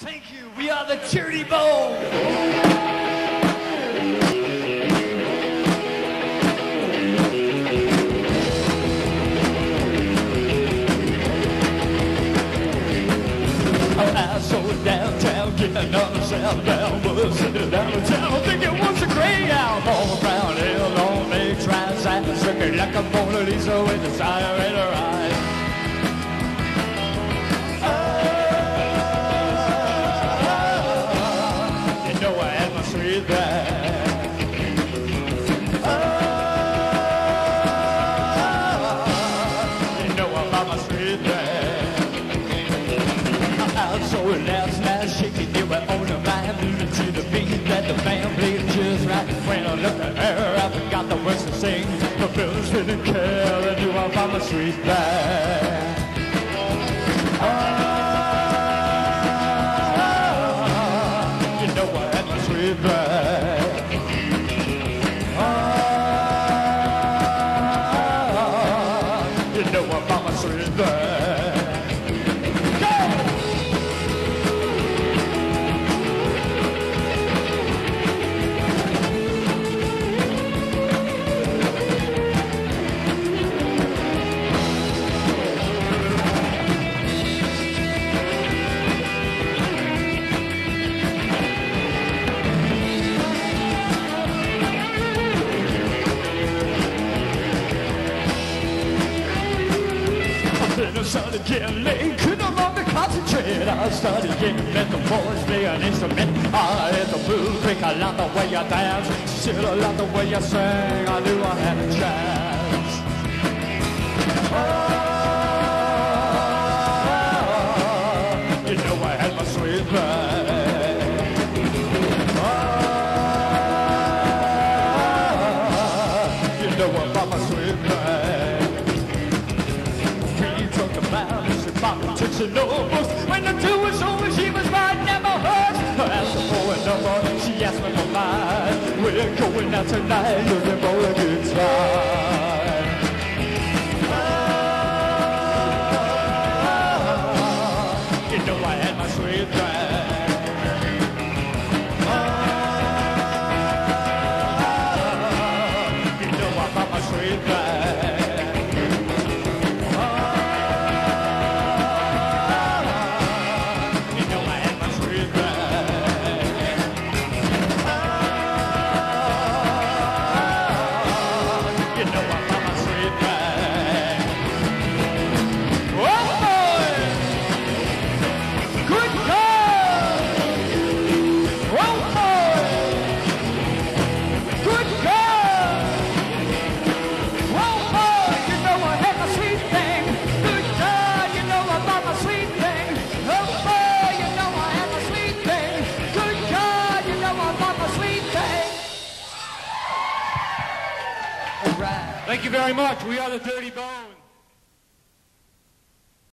Thank you. We are the Dirty Bones. Downtown, getting another sound down, was sitting downtown, thinking it was a great album. All around here, lonely, transit, looking like a Mona Lisa with a fire in her eyes. You know I had my sweet bag. You know I bought my sweet bag. So last night shaking you were on the mind, moving to the beat that the band played just right. When I looked at her, I forgot the words to sing. The feelings didn't care, and you all found my sweet bag. You know I had my sweet bag. You know I found my sweet bag. I started getting late, couldn't no longer concentrate. I started getting let the boys play an instrument. I hit the blues, break, I love the way you dance. Shit, I love the way you sing. I knew I had a chance. You know I had my sweet bag. You know I bought my sweet bag. Politics and novels. When the two was over, she was right, never hurt. I asked her for a number, she asked me for mine. We're going out tonight, looking for a good time. You know I had my sweet bag. You know I got my sweet bag. Thank you very much. We are the Dirty Bones.